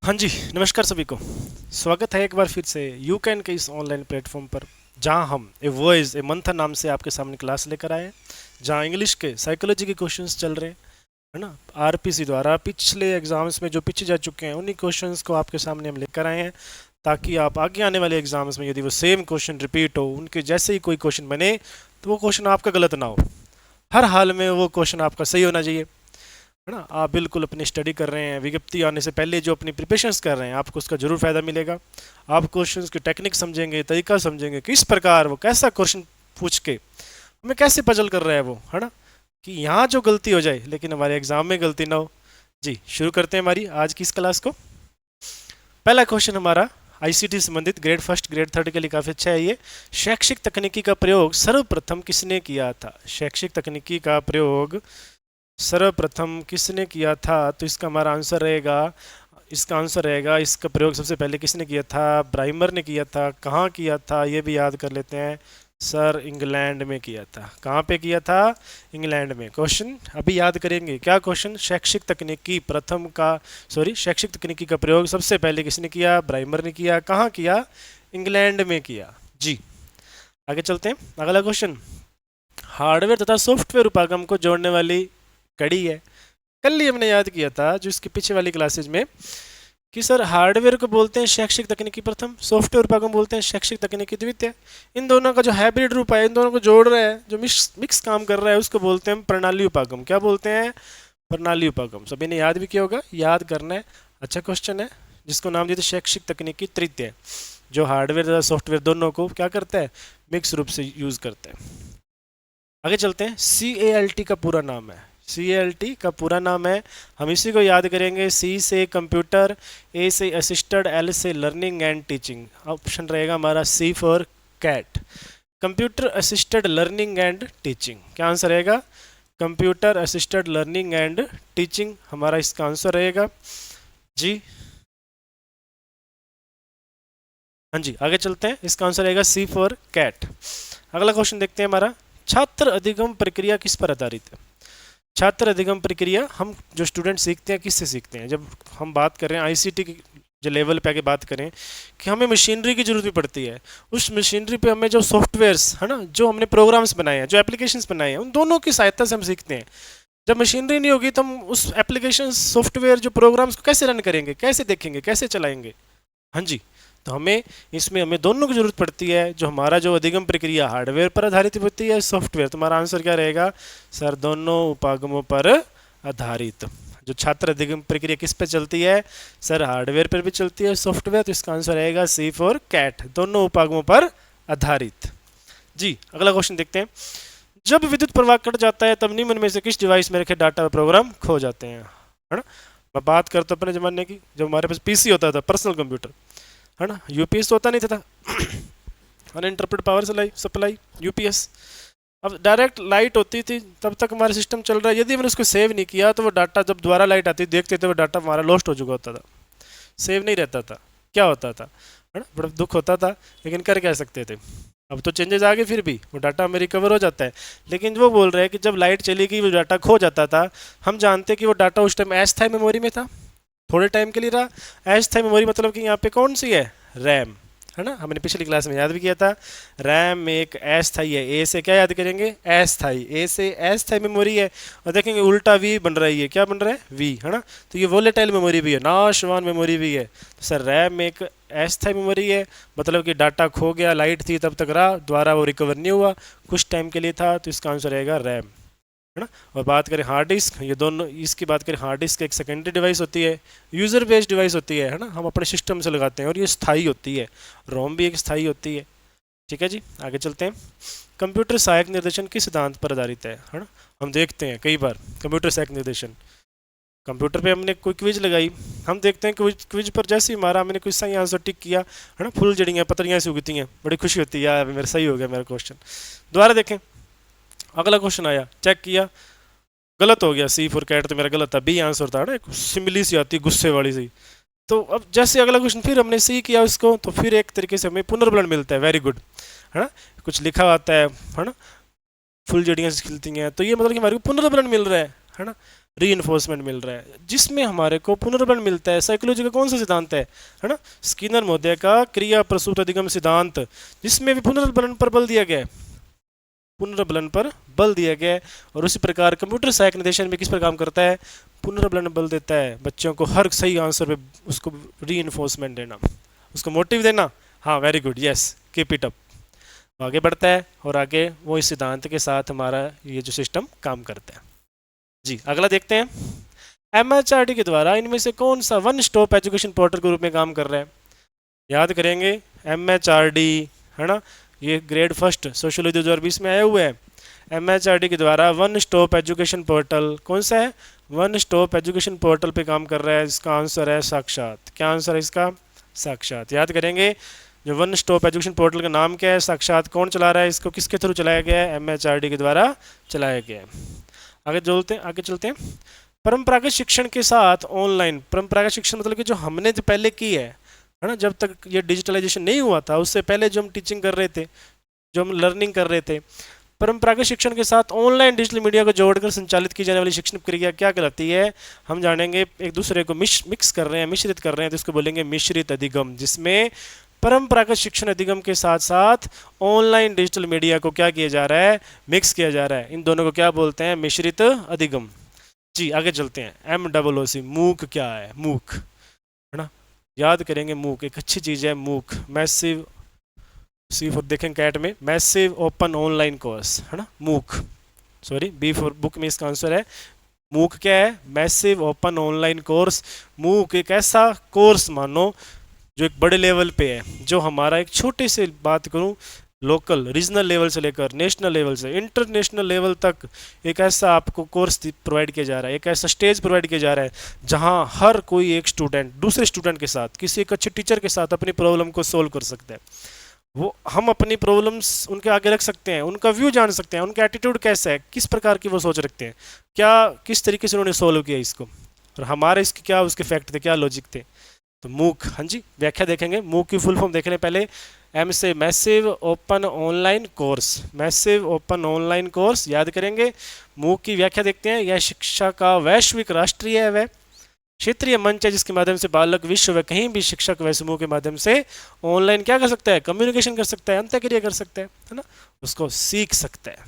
हाँ जी, नमस्कार सभी को। स्वागत है एक बार फिर से यू कैन के इस ऑनलाइन प्लेटफॉर्म पर, जहां हम ए वॉइस ए मंथन नाम से आपके सामने क्लास लेकर आए हैं, जहां इंग्लिश के साइकोलॉजी के क्वेश्चंस चल रहे हैं, है ना। आरपीसी द्वारा पिछले एग्जाम्स में जो पीछे जा चुके हैं उन्हीं क्वेश्चंस को आपके सामने हम लेकर आए हैं, ताकि आप आगे आने वाले एग्जाम्स में यदि वो सेम क्वेश्चन रिपीट हो, उनके जैसे ही कोई क्वेश्चन बने तो वो क्वेश्चन आपका गलत ना हो। हर हाल में वो क्वेश्चन आपका सही होना चाहिए, है ना। आप बिल्कुल अपनी स्टडी कर रहे हैं, विज्ञप्ति आने से पहले जो अपनी प्रिपरेशंस कर रहे हैं, आपको उसका जरूर फायदा मिलेगा। आप क्वेश्चंस की टेक्निक समझेंगे, तरीका समझेंगे, किस प्रकार वो कैसा क्वेश्चन पूछ के हमें कैसे पजल कर रहा है वो, है ना, कि यहाँ जो गलती हो जाए लेकिन हमारे एग्जाम में गलती ना हो। जी, शुरू करते हैं हमारी आज की इस क्लास को। पहला क्वेश्चन हमारा आईसीटी संबंधित ग्रेड फर्स्ट ग्रेड थर्ड के लिए काफ़ी अच्छा है ये। शैक्षिक तकनीकी का प्रयोग सर्वप्रथम किसने किया था? शैक्षिक तकनीकी का प्रयोग सर्वप्रथम किसने किया था? तो इसका हमारा आंसर रहेगा, इसका प्रयोग सबसे पहले किसने किया था? ब्राइमर ने किया था। कहाँ किया था ये भी याद कर लेते हैं। सर, इंग्लैंड में किया था। कहाँ पे किया था? इंग्लैंड में। क्वेश्चन अभी याद करेंगे। क्या क्वेश्चन? शैक्षिक तकनीकी का प्रयोग सबसे पहले किसने किया? ब्राइमर ने किया। कहाँ किया? इंग्लैंड में किया। जी, आगे चलते हैं। अगला क्वेश्चन, हार्डवेयर तथा सॉफ्टवेयर उपागम को जोड़ने वाली कड़ी है। कल ही हमने याद किया था जो इसके पीछे वाली क्लासेज में, कि सर हार्डवेयर को बोलते हैं शैक्षिक तकनीकी प्रथम, सॉफ्टवेयर उपागम बोलते हैं शैक्षिक तकनीकी द्वितीय। इन दोनों का जो हाइब्रिड रूप है, इन दोनों को जोड़ रहा है, जो मिक्स काम कर रहा है, उसको बोलते हैं प्रणाली उपागम। क्या बोलते हैं? प्रणाली उपागम। सभी ने याद भी किया होगा, याद करना है। अच्छा क्वेश्चन है, जिसको नाम दिया था शैक्षिक तकनीकी तृतीय, जो हार्डवेयर तथा सॉफ्टवेयर दोनों को क्या करता है? मिक्स रूप से यूज करता है। आगे चलते हैं। CALT का पूरा नाम है, CALT का पूरा नाम है, हम इसी को याद करेंगे। C से कंप्यूटर, A से असिस्टेड, L से लर्निंग एंड टीचिंग। ऑप्शन रहेगा हमारा C for cat, computer assisted learning and teaching. क्या आंसर रहेगा? Computer assisted learning and teaching हमारा इसका आंसर रहेगा। जी हाँ जी, आगे चलते हैं। इसका आंसर रहेगा C फॉर कैट। अगला क्वेश्चन देखते हैं हमारा, छात्र अधिगम प्रक्रिया किस पर आधारित है? छात्र अधिगम प्रक्रिया हम जो स्टूडेंट सीखते हैं किससे सीखते हैं? जब हम बात करें आईसीटी की जो लेवल पे आगे बात करें कि हमें मशीनरी की जरूरत भी पड़ती है, उस मशीनरी पे हमें जो सॉफ्टवेयर्स है ना, जो हमने प्रोग्राम्स बनाए हैं, जो एप्लीकेशंस बनाए हैं, उन दोनों की सहायता से हम सीखते हैं। जब मशीनरी नहीं होगी तो हम उस एप्लीकेशन सॉफ्टवेयर जो प्रोग्राम्स को कैसे रन करेंगे, कैसे देखेंगे, कैसे चलाएंगे? हाँ जी, तो हमें दोनों की जरूरत पड़ती है। जो हमारा जो अधिगम प्रक्रिया हार्डवेयर पर आधारित होती है, सॉफ्टवेयर। तुम्हारा आंसर क्या रहेगा? सर, दोनों उपागमों पर आधारित। जो छात्र अधिगम प्रक्रिया किस पे चलती है? सर, हार्डवेयर पर भी चलती है, सॉफ्टवेयर। तो इसका आंसर रहेगा C फॉर कैट, दोनों उपागमों पर आधारित। जी, अगला क्वेश्चन देखते हैं। जब विद्युत प्रवाह कट जाता है तब निम्न में से किस डिवाइस में रखे डाटा और प्रोग्राम खो जाते हैं? है ना। मैं बात करता हूँ अपने जमाने की, जब हमारे पास पीसी होता था, पर्सनल कंप्यूटर, है ना। यूपीएस तो होता नहीं था, अनइंटरप्टेड पावर सप्लाई यूपीएस। अब डायरेक्ट लाइट होती थी, तब तक हमारा सिस्टम चल रहा है। यदि मैंने उसको सेव नहीं किया तो वो डाटा जब दोबारा लाइट आती देखते थे वो डाटा हमारा लॉस्ट हो चुका होता था, सेव नहीं रहता था। क्या होता था, है ना, बड़ा दुख होता था। लेकिन कर क्या सकते थे, अब तो चेंजेस आ गए, फिर भी वो डाटा में रिकवर हो जाता है। लेकिन वो बोल रहे हैं कि जब लाइट चली गई वो डाटा खो जाता था। हम जानते हैं कि वो डाटा उस टाइम अस्थायी मेमोरी में था, थोड़े टाइम के लिए रहा। अस्थायी मेमोरी मतलब कि यहाँ पे कौन सी है? रैम, है ना। हमने पिछली क्लास में याद भी किया था, रैम में एक अस्थायी है। ए से क्या याद करेंगे? अस्थायी। ए से अस्थायी मेमोरी है। और देखेंगे उल्टा वी बन रहा है, ये क्या बन रहा है? वी, है ना। तो ये वोलेटाइल मेमोरी भी है, नाशवान मेमोरी भी है। तो सर, रैम में एक अस्थायी मेमोरी है, मतलब कि डाटा खो गया, लाइट थी तब तक रहा, दोबारा वो रिकवर नहीं हुआ, कुछ टाइम के लिए था। तो इसका आंसर रहेगा रैम, है ना। और बात करें हार्ड डिस्क, ये दोनों, इसकी बात करें, हार्ड डिस्क एक सेकेंडरी डिवाइस होती है, यूज़र बेस्ड डिवाइस होती है ना, हम अपने सिस्टम से लगाते हैं, और ये स्थायी होती है। रोम भी एक स्थायी होती है। ठीक है जी, आगे चलते हैं। कंप्यूटर सहायक निर्देशन किस सिद्धांत पर आधारित है ना। हम देखते हैं कई बार कंप्यूटर सहायक निर्देशन, कंप्यूटर पे हमने कोई क्विज लगाई, हम देखते हैं क्विज पर जैसे ही हमारा हमने कोई सही आंसर टिक किया, है ना, फुल जड़ियाँ पतरियाँ से उगती हैं, बड़ी खुशी होती है, यार मेरा सही हो गया मेरा क्वेश्चन। दोबारा देखें, अगला क्वेश्चन आया, चेक किया, गलत हो गया। C फॉर कैट तो मेरा गलत था, B आंसर था ना, एक सिमिली सी आती, गुस्से वाली सी। तो अब जैसे अगला क्वेश्चन फिर हमने सी किया उसको, तो फिर एक तरीके से हमें पुनर्बलन मिलता है, वेरी गुड, है ना। कुछ लिखा आता है ना, फुल जड़ियाँ खिलती हैं, तो ये मतलब कि हमारे को पुनर्बलन मिल रहा है ना। रीइंफोर्समेंट मिल रहा है, जिसमें हमारे को पुनर्बल मिलता है। साइकोलॉजी का कौन सा सिद्धांत है ना, स्किनर महोदय का क्रिया प्रसूत अधिगम सिद्धांत, जिसमें भी पुनर्बलन पर बल दिया गया है, पुनर्बलन पर बल दिया गया है। और उसी प्रकार कंप्यूटर सहायक निर्देशन में किस पर काम करता है, पुनर्बलन बल देता है, बच्चों को हर सही आंसर पे उसको रीइंफोर्समेंट देना, उसको मोटिव देना। हाँ very good, yes, keep it up. आगे बढ़ता है और आगे वो इस सिद्धांत के साथ हमारा ये जो सिस्टम काम करता है। जी अगला देखते हैं, MHRD के द्वारा इनमें से कौन सा वन स्टॉप एजुकेशन पोर्टल के रूप में काम कर रहा है। याद करेंगे MHRD है ना, ये ग्रेड फर्स्ट सोशियोलॉजी 2020 में आया हुआ है। MHRD के द्वारा वन स्टॉप एजुकेशन पोर्टल कौन सा है, वन स्टॉप एजुकेशन पोर्टल पे काम कर रहा है। इसका आंसर है साक्षात। क्या आंसर है इसका, साक्षात। याद करेंगे जो वन स्टॉप एजुकेशन पोर्टल का नाम क्या है, साक्षात। कौन चला रहा है इसको, किसके थ्रू चलाया गया है, MHRD के द्वारा चलाया गया है। आगे चलते हैं। परंपरागत शिक्षण के साथ ऑनलाइन, परंपरागत शिक्षण मतलब कि जो हमने जो पहले की है ना, जब तक ये डिजिटलाइजेशन नहीं हुआ था उससे पहले जो हम टीचिंग कर रहे थे, जो हम लर्निंग कर रहे थे, परंपरागत शिक्षण के साथ ऑनलाइन डिजिटल मीडिया को जोड़कर संचालित की जाने वाली शिक्षण प्रक्रिया क्या कहलाती है। हम जानेंगे, एक दूसरे को मिक्स कर रहे हैं, मिश्रित कर रहे हैं, तो इसको बोलेंगे मिश्रित अधिगम, जिसमें परंपरागत शिक्षण अधिगम के साथ साथ ऑनलाइन डिजिटल मीडिया को क्या किया जा रहा है, मिक्स किया जा रहा है। इन दोनों को क्या बोलते हैं, मिश्रित अधिगम। जी आगे चलते हैं। MOOC, मूक क्या है, मूक है ना, याद करेंगे मूक एक अच्छी चीज़ है। मूक मैसिव, सी फॉर देखें कैट में, मैसिव ओपन ऑनलाइन कोर्स है ना, मूक, सॉरी बी फॉर बुक में इसका आंसर है मूक। क्या है, मैसिव ओपन ऑनलाइन कोर्स। मूक एक ऐसा कोर्स मानो जो एक बड़े लेवल पे है, जो हमारा एक छोटे से बात करूं लोकल रीजनल लेवल से लेकर नेशनल लेवल से इंटरनेशनल लेवल तक एक ऐसा आपको कोर्स प्रोवाइड किया जा रहा है, एक ऐसा स्टेज प्रोवाइड किया जा रहा है जहां हर कोई एक स्टूडेंट दूसरे स्टूडेंट के साथ, किसी एक अच्छे टीचर के साथ अपनी प्रॉब्लम को सोल्व कर सकता है। वो हम अपनी प्रॉब्लम्स उनके आगे रख सकते हैं, उनका व्यू जान सकते हैं, उनका एटीट्यूड कैसा है, किस प्रकार की वो सोच रखते हैं, क्या किस तरीके से उन्होंने सोल्व किया इसको, और हमारे इसके क्या उसके फैक्ट थे, क्या लॉजिक थे। तो मूक, हाँ जी व्याख्या देखेंगे। मूक की फुल फॉर्म देख लें पहले। M से massive open online course, massive open online course याद करेंगे। मूक की व्याख्या देखते हैं। यह शिक्षा का वैश्विक, राष्ट्रीय व क्षेत्रीय मंच है जिसके माध्यम से बालक विश्व व कहीं भी शिक्षक व समूह के माध्यम से ऑनलाइन क्या कर सकता है, कम्युनिकेशन कर सकता है, अंतःक्रिया कर सकता है ना, उसको सीख सकता है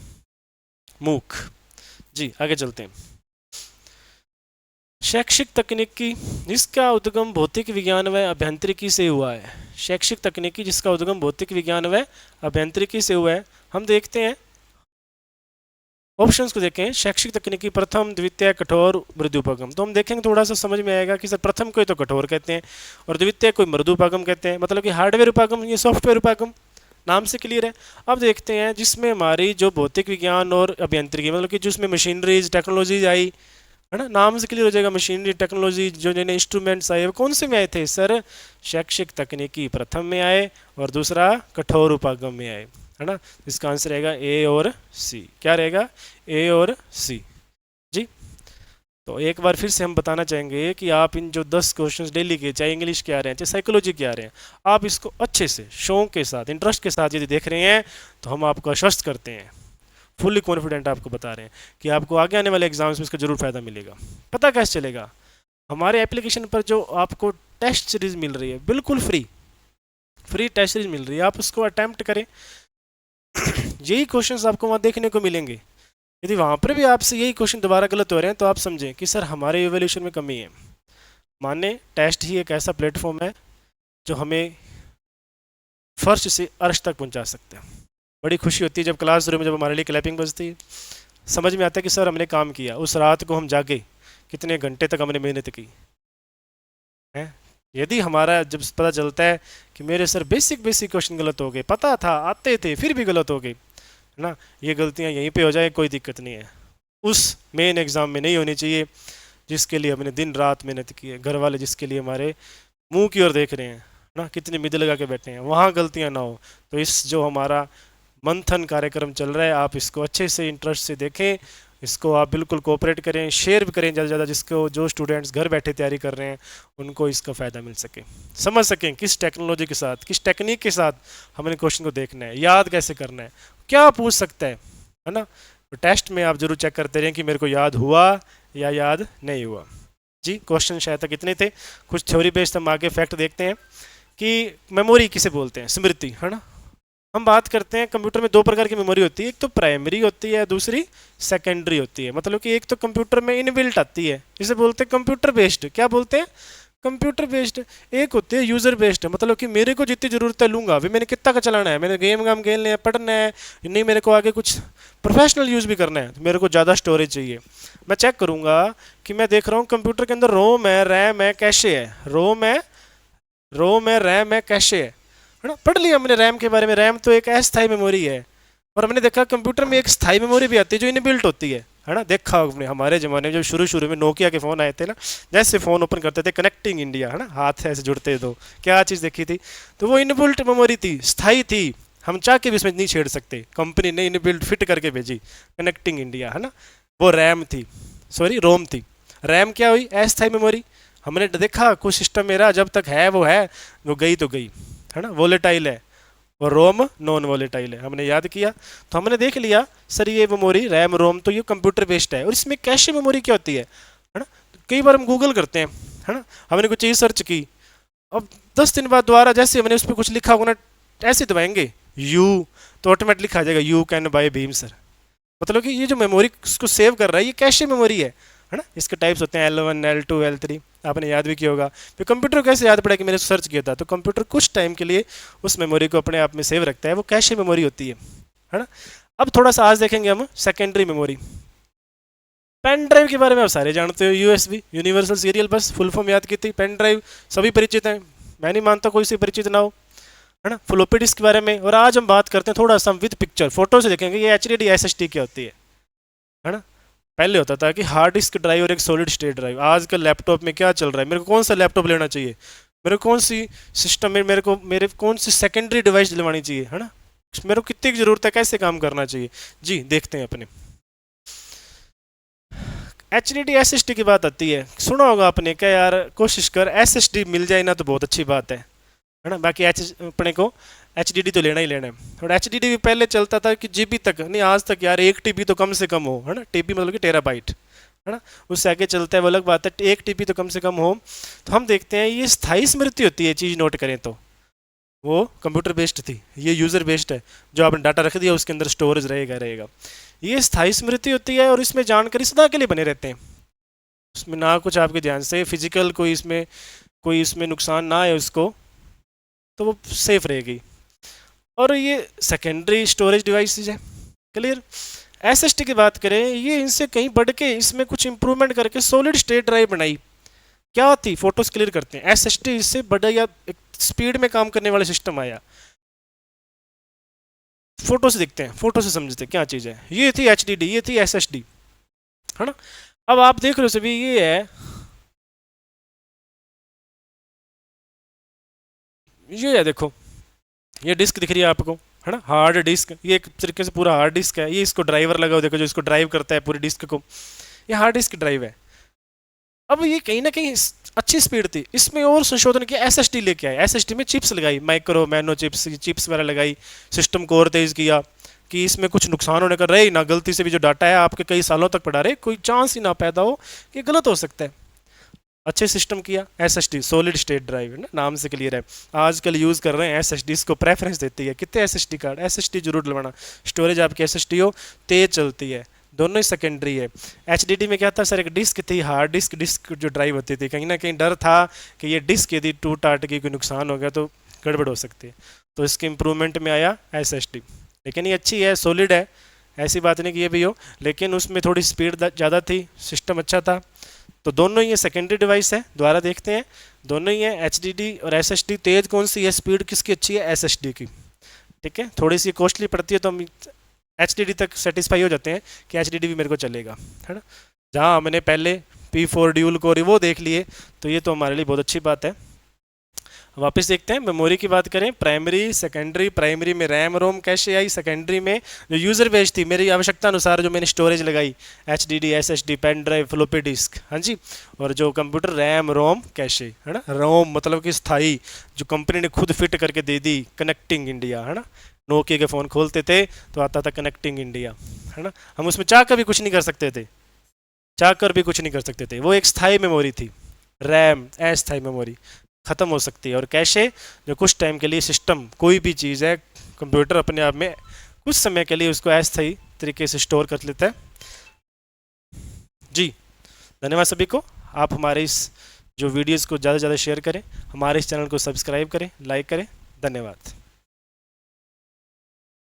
मूक। जी आगे चलते हैं। शैक्षिक तकनीकी जिसका उद्गम भौतिक विज्ञान व अभियांत्रिकी से हुआ है। शैक्षिक तकनीकी जिसका उद्गम भौतिक विज्ञान व अभियांत्रिकी से हुआ है। हम देखते हैं ऑप्शंस को देखें। शैक्षिक तकनीकी प्रथम, द्वितीय, कठोर, मृदुपागम। तो हम देखेंगे थोड़ा सा समझ में आएगा कि सर प्रथम को तो कठोर कहते हैं और द्वितीय को मृदुपागम कहते हैं, मतलब कि हार्डवेयर उपागम, ये सॉफ्टवेयर उपागम, नाम से क्लियर है। अब देखते हैं जिसमें हमारी जो भौतिक विज्ञान और अभियांत्रिकी मतलब कि जिसमें मशीनरीज टेक्नोलॉजीज आई है ना, नाम से क्लियर हो जाएगा। मशीनरी टेक्नोलॉजी जो नए इंस्ट्रूमेंट्स आए वो कौन से में आए थे सर, शैक्षिक तकनीकी प्रथम में आए और दूसरा कठोर उपागम में आए है ना। इसका आंसर रहेगा ए और सी। क्या रहेगा, ए और सी। जी तो एक बार फिर से हम बताना चाहेंगे कि आप इन जो 10 क्वेश्चंस डेली के, चाहे इंग्लिश के आ रहे हैं चाहे साइकोलॉजी के आ रहे हैं, आप इसको अच्छे से शौक के साथ, इंटरेस्ट के साथ यदि देख रहे हैं तो हम आपको आश्वस्त करते हैं, फुल्ली कॉन्फिडेंट आपको बता रहे हैं कि आपको आगे आने वाले एग्जाम्स में इसका जरूर फ़ायदा मिलेगा। पता कैसे चलेगा, हमारे एप्लीकेशन पर जो आपको टेस्ट सीरीज मिल रही है बिल्कुल फ्री टेस्ट सीरीज मिल रही है, आप उसको अटैम्प्ट करें। यही क्वेश्चंस आपको वहाँ देखने को मिलेंगे। यदि वहाँ पर भी आपसे यही क्वेश्चन दोबारा गलत हो रहे हैं तो आप समझें कि सर हमारे इवैल्यूएशन में कमी है। माने टेस्ट ही एक ऐसा प्लेटफॉर्म है जो हमें फर्श से अर्श तक पहुँचा सकता है। बड़ी खुशी होती है जब क्लासरूम में जब हमारे लिए क्लैपिंग बजती है, समझ में आता है कि सर हमने काम किया, उस रात को हम जागे, कितने घंटे तक हमने मेहनत की है। यदि हमारा जब पता चलता है कि मेरे सर बेसिक क्वेश्चन गलत हो गए, पता था आते थे फिर भी गलत हो गए है ना, ये गलतियाँ यहीं पे हो जाए कोई दिक्कत नहीं है, उस मेन एग्ज़ाम में नहीं होनी चाहिए जिसके लिए हमने दिन रात मेहनत की है। घर वाले जिसके लिए हमारे मुंह की ओर देख रहे हैं ना, कितनी मिद लगा के बैठे हैं, वहाँ गलतियाँ ना हो। तो इस जो हमारा मंथन कार्यक्रम चल रहा है आप इसको अच्छे से इंटरेस्ट से देखें, इसको आप बिल्कुल कोऑपरेट करें, शेयर भी करें ज़्यादा से ज़्यादा, जिसको जो स्टूडेंट्स घर बैठे तैयारी कर रहे हैं उनको इसका फ़ायदा मिल सके, समझ सकें किस टेक्नोलॉजी के साथ, किस टेक्निक के साथ हमने क्वेश्चन को देखना है, याद कैसे करना है, क्या पूछ सकता है ना। तो टेस्ट में आप जरूर चेक करते रहें कि मेरे को याद हुआ या याद नहीं हुआ। जी क्वेश्चन शायद तक इतने थे। कुछ थ्योरी बेस्ड हम आगे फैक्ट देखते हैं कि मेमोरी किसे बोलते हैं, स्मृति, है ना। हम बात करते हैं कंप्यूटर में दो प्रकार की मेमोरी होती है, एक तो प्राइमरी होती है, दूसरी सेकेंडरी होती है। मतलब कि एक तो कंप्यूटर में इनबिल्ट आती है, इसे बोलते हैं कंप्यूटर बेस्ड। क्या बोलते हैं? Computer based. एक होती है यूजर बेस्ड, मतलब कि मेरे को जितनी जरूरत है लूंगा, अभी मैंने कितना का चलाना है, मैंने गेम गाम खेलने है, पढ़ना है, नहीं मेरे को आगे कुछ प्रोफेशनल यूज़ भी करना है, तो मेरे को ज़्यादा स्टोरेज चाहिए। मैं चेक करूंगा कि मैं देख रहा हूँ कंप्यूटर के अंदर रोम है, रैम है, कैशे है, रोम है, रैम है, कैशे है ना। पढ़ लिया हमने रैम के बारे में। रैम तो एक अस्थायी मेमोरी है, और हमने देखा कंप्यूटर में एक स्थायी मेमोरी भी आती है जो इनबिल्ट होती है ना। देखा आपने हमारे ज़माने में जब शुरू शुरू में नोकिया के फ़ोन आए थे ना, जैसे फ़ोन ओपन करते थे कनेक्टिंग इंडिया, है ना, हाथ ऐसे जुड़ते तो क्या चीज़ देखी थी, तो वो इनबिल्ट मेमोरी थी, स्थायी थी, हम चाह के भी इसमें नहीं छेड़ सकते, कंपनी ने इनबिल्ट फिट करके भेजी कनेक्टिंग इंडिया, है ना। वो रैम थी, सॉरी रोम थी। रैम क्या हुई? अस्थायी मेमोरी। हमने देखा कुछ सिस्टम मेरा जब तक है, वो गई तो गई, है ना, वोलेटाइल है। और रोम नॉन वोलेटाइल है, हमने याद किया। तो हमने देख लिया सर ये मेमोरी रैम रोम तो ये कंप्यूटर बेस्ड है। और इसमें कैशे मेमोरी क्या होती है ना। कई बार हम गूगल करते हैं, है ना, हमने कुछ चीज़ सर्च की, अब 10 दिन बाद दोबारा जैसे मैंने उस पर कुछ लिखा होगा ना, ऐसे दबाएंगे यू, तो ऑटोमेटिक लिखा आ जाएगा you can buy Bhim sir. मतलब कि ये जो मेमोरी इसको सेव कर रहा है ये कैशे मेमोरी है ना। इसके टाइप्स होते हैं L1 L2 L3, आपने याद भी किया होगा। फिर कंप्यूटर कैसे याद पड़ा कि मैंने सर्च किया था, तो कंप्यूटर कुछ टाइम के लिए उस मेमोरी को अपने आप में सेव रखता है, वो कैशे मेमोरी होती है ना। अब थोड़ा सा आज देखेंगे हम सेकेंडरी मेमोरी। पेन ड्राइव के बारे में आप सारे जानते हो, USB यूनिवर्सल सीरियल बस फुल फॉर्म याद की थी। पेन ड्राइव सभी परिचित हैं, मैं नहीं मानता कोई से परिचित ना हो, है ना। फ्लोपी डिस्क के बारे में, और आज हम बात करते हैं थोड़ा सा विद पिक्चर फोटो से देखेंगे ये HDD SSD क्या होती है ना। पहले होता था कि हार्ड डिस्क ड्राइव और एक सॉलिड स्टेट ड्राइव। आजकल लैपटॉप में क्या चल रहा है, मेरे को कौन सा लैपटॉप लेना चाहिए, मेरे को कौन सी सिस्टम में मेरे कौन सी सेकेंडरी डिवाइस दिलवानी चाहिए, है ना, मेरे को कितनी की जरूरत है, कैसे काम करना चाहिए। जी देखते हैं अपने HDD SSD की बात आती है, सुना होगा आपने क्या यार, कोशिश कर SSD मिल जाए ना तो बहुत अच्छी बात है ना। बाकी अपने को HDD तो लेना ही लेना है। और HDD भी पहले चलता था कि GB तक नहीं, आज तक यार 1 TB तो कम से कम हो, है ना। TB मतलब कि टेराबाइट, है ना, उससे आगे चलता है वो अलग बात है, 1 TB तो कम से कम हो। तो हम देखते हैं ये स्थायी स्मृति होती है, चीज़ नोट करें तो वो कंप्यूटर बेस्ड थी, ये यूज़र बेस्ड है, जो आपने डाटा रख दिया उसके अंदर स्टोरेज रहेगा। ये स्थायी स्मृति होती है और इसमें जानकारी सदा के लिए बने रहते हैं, उसमें ना कुछ आपके ध्यान से फिजिकल कोई इसमें नुकसान ना आए उसको, तो वो सेफ रहेगी। और ये सेकेंडरी स्टोरेज डिवाइसेज है, क्लियर। SSD की बात करें, ये इनसे कहीं बढ़ के इसमें कुछ इंप्रूवमेंट करके सॉलिड स्टेट ड्राइव बनाई। क्या थी? फोटोज क्लियर करते हैं। SSD इससे बढ़ा या एक स्पीड में काम करने वाला सिस्टम आया। फोटो से देखते हैं, फोटो से समझते हैं क्या चीज़ है। ये थी HDD, ये थी SSD, है ना। अब आप देख रहे हो सभी, ये है, ये है, देखो ये डिस्क दिख रही है आपको, है ना, हार्ड डिस्क। ये एक तरीके से पूरा हार्ड डिस्क है, ये इसको ड्राइवर लगाओ, देखो जो इसको ड्राइव करता है पूरी डिस्क को, ये हार्ड डिस्क ड्राइव है। अब ये कहीं ना कहीं अच्छी स्पीड थी, इसमें और संशोधन किया, SSD लेके आए, SSD में चिप्स लगाई, माइक्रो मैनो चिप्स वगैरह लगाई, सिस्टम को और तेज किया कि इसमें कुछ नुकसान होने का रहे ही ना, गलती से भी जो डाटा है आपके कई सालों तक पड़ा रहे, कोई चांस ही ना पैदा हो कि गलत हो सकता है। अच्छे सिस्टम किया। SSD सॉलिड स्टेट ड्राइव, है ना, नाम से क्लियर है। आजकल यूज़ कर रहे हैं SSD को प्रेफरेंस देती है, कितने SSD कार्ड, SSD जरूर डलवाना, स्टोरेज आपकी SSD हो, तेज चलती है, दोनों ही सेकेंडरी है। HDD में क्या था सर, एक डिस्क थी, हार्ड डिस्क जो ड्राइव होती थी, कहीं ना कहीं डर था कि ये डिस्क यदि टूट टाट की कोई नुकसान हो गया तो गड़बड़ हो सकती है, तो इसके इम्प्रूवमेंट में आया SSD। लेकिन ये अच्छी है, सॉलिड है, ऐसी बात नहीं कि ये भी हो, लेकिन उसमें थोड़ी स्पीड ज़्यादा थी, सिस्टम अच्छा था। तो दोनों ही ये सेकेंडरी डिवाइस है, दोबारा देखते हैं, दोनों ही है HDD और SSD। तेज कौन सी है, स्पीड किसकी अच्छी है, SSD की, ठीक है। थोड़ी सी कॉस्टली पड़ती है तो हम HDD तक सेटिस्फाई हो जाते हैं कि HDD भी मेरे को चलेगा, है ना। जहाँ हमने पहले P4 ड्यूल कोर वो देख लिए, तो ये तो हमारे लिए बहुत अच्छी बात है। वापस देखते हैं, मेमोरी की बात करें, प्राइमरी सेकेंडरी। प्राइमरी में रैम रोम कैशे आई, सेकेंडरी में जो यूज़र बेस थी, मेरी आवश्यकता अनुसार जो मैंने स्टोरेज लगाई, HDD SSD pen drive floppy disk, हाँ जी। और जो कंप्यूटर रैम रोम कैशे, है ना, रोम मतलब कि स्थाई, जो कंपनी ने खुद फिट करके दे दी, कनेक्टिंग इंडिया, है ना। नोकिया के फ़ोन खोलते थे तो आता था कनेक्टिंग इंडिया, है ना, हम उसमें चाह कर भी कुछ नहीं कर सकते थे, चाह कर भी कुछ नहीं कर सकते थे। वो एक स्थायी मेमोरी थी। रैम अस्थायी मेमोरी ख़त्म हो सकती है, और कैशे जो कुछ टाइम के लिए सिस्टम, कोई भी चीज़ है, कंप्यूटर अपने आप में कुछ समय के लिए उसको अस्थायी तरीके से स्टोर कर लेता है। जी धन्यवाद सभी को। आप हमारे इस जो वीडियोज़ को ज़्यादा से ज़्यादा शेयर करें, हमारे इस चैनल को सब्सक्राइब करें, लाइक करें। धन्यवाद।